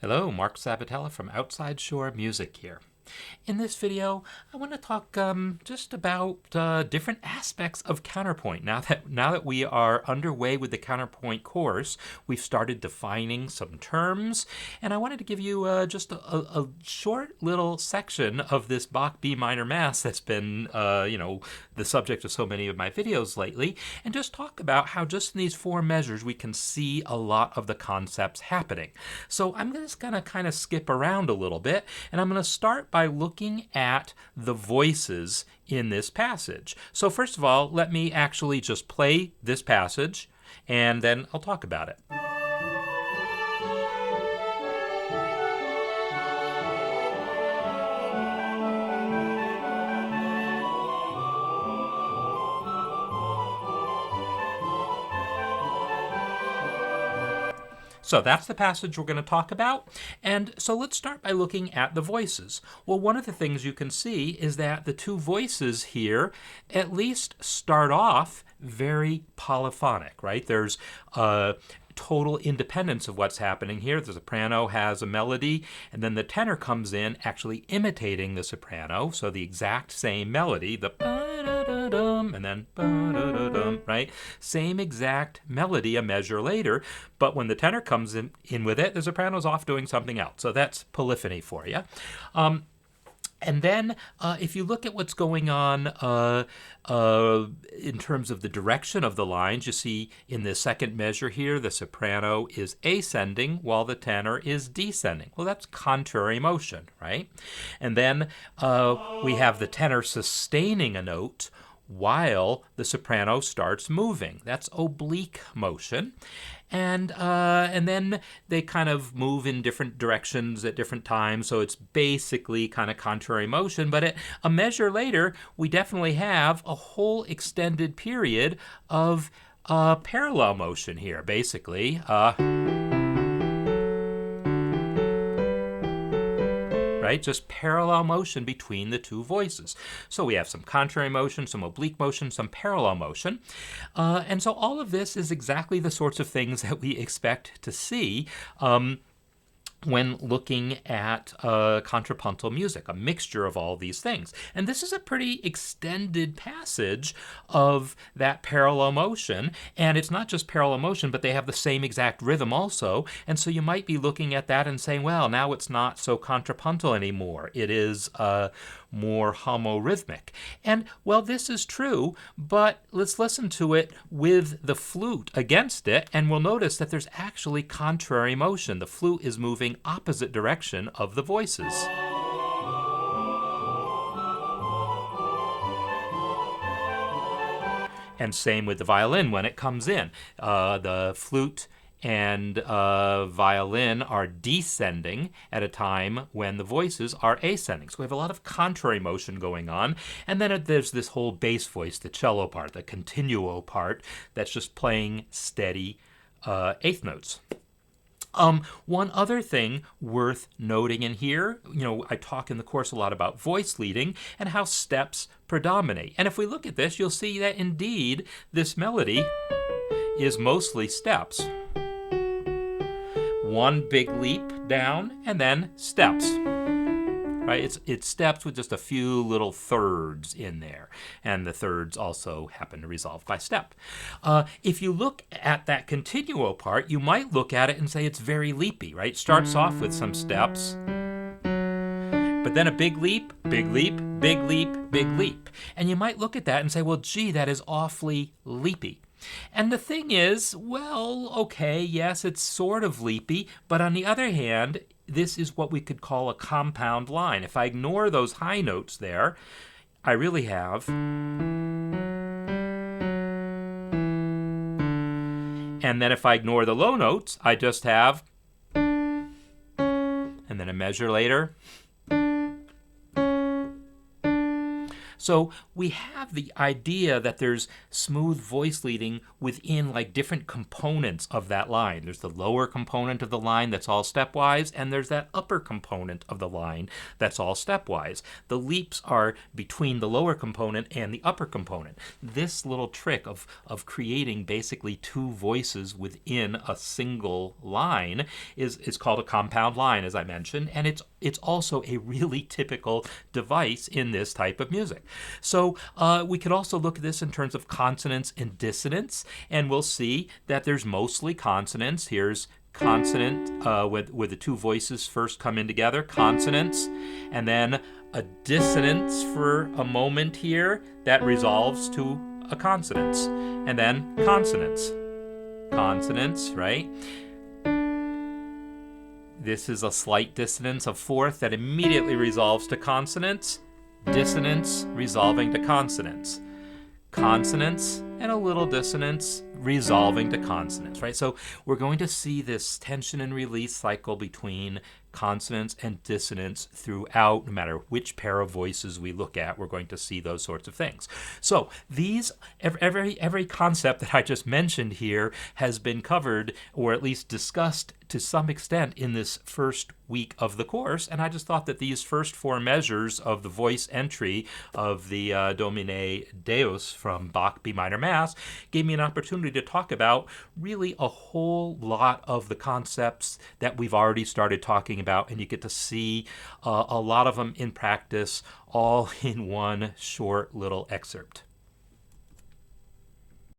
Hello, Mark Sabatella from Outside Shore Music here. In this video, I want to talk just about different aspects of counterpoint. Now that we are underway with the counterpoint course, we've started defining some terms, and I wanted to give you just a short little section of this Bach B minor Mass that's been, the subject of so many of my videos lately, and just talk about how just in these four measures we can see a lot of the concepts happening. So I'm just going to kind of skip around a little bit, and I'm going to start by looking at the voices in this passage. So first of all, let me actually just play this passage, and then I'll talk about it. So that's the passage we're going to talk about. And so let's start by looking at the voices. Well, one of the things you can see is that the two voices here at least start off very polyphonic, right? There's total independence of what's happening here. The soprano has a melody, and then the tenor comes in actually imitating the soprano, so the exact same melody, the ba-da-da-dum, and then ba-da-da-dum, right? Same exact melody a measure later, but when the tenor comes in with it, the soprano's off doing something else. So that's polyphony for you. And then if you look at what's going on in terms of the direction of the lines, you see in the second measure here, the soprano is ascending while the tenor is descending. Well, that's contrary motion, right? And then we have the tenor sustaining a note while the soprano starts moving. That's oblique motion. And then they kind of move in different directions at different times, so it's basically kind of contrary motion. But at a measure later, we definitely have a whole extended period of parallel motion here, basically. Right? Just parallel motion between the two voices. So we have some contrary motion, some oblique motion, some parallel motion. And so all of this is exactly the sorts of things that we expect to see when looking at contrapuntal music, a mixture of all these things. And this is a pretty extended passage of that parallel motion. And it's not just parallel motion, but they have the same exact rhythm also. And so you might be looking at that and saying, well, now it's not so contrapuntal anymore. It is more homorhythmic. And, well, this is true, but let's listen to it with the flute against it, and we'll notice that there's actually contrary motion. The flute is moving opposite direction of the voices. And same with the violin when it comes in. The flute and violin are descending at a time when the voices are ascending. So we have a lot of contrary motion going on. And then there's this whole bass voice, the cello part, the continuo part, that's just playing steady eighth notes. One other thing worth noting in here, I talk in the course a lot about voice leading and how steps predominate. And if we look at this, you'll see that indeed this melody is mostly steps. One big leap down and then steps. Right? It's steps with just a few little thirds in there. And the thirds also happen to resolve by step. If you look at that continuo part, you might look at it and say it's very leapy, right? It starts off with some steps, but then a big leap, big leap, big leap, big leap. And you might look at that and say, well, gee, that is awfully leapy. And the thing is, well, okay, yes, it's sort of leapy, but on the other hand, this is what we could call a compound line. If I ignore those high notes there, I really have. And then if I ignore the low notes, I just have. And then a measure later. So we have the idea that there's smooth voice leading within like different components of that line. There's the lower component of the line that's all stepwise, and there's that upper component of the line that's all stepwise. The leaps are between the lower component and the upper component. This little trick of creating basically two voices within a single line is called a compound line, as I mentioned, and it's also a really typical device in this type of music. So we could also look at this in terms of consonants and dissonance, and we'll see that there's mostly consonants. Here's consonant with the two voices first come in together, consonants, and then a dissonance for a moment here that resolves to a consonance, and then consonants. Consonants, right? This is a slight dissonance of fourth that immediately resolves to consonants. Dissonance resolving to consonants. Consonants and a little dissonance resolving to consonants, right? So we're going to see this tension and release cycle between consonants and dissonance throughout. No matter which pair of voices we look at, we're going to see those sorts of things. So these every concept that I just mentioned here has been covered, or at least discussed to some extent, in this first week of the course, and I just thought that these first four measures of the voice entry of the Domine Deus from Bach B minor Mass gave me an opportunity to talk about really a whole lot of the concepts that we've already started talking about, and you get to see a lot of them in practice, all in one short little excerpt.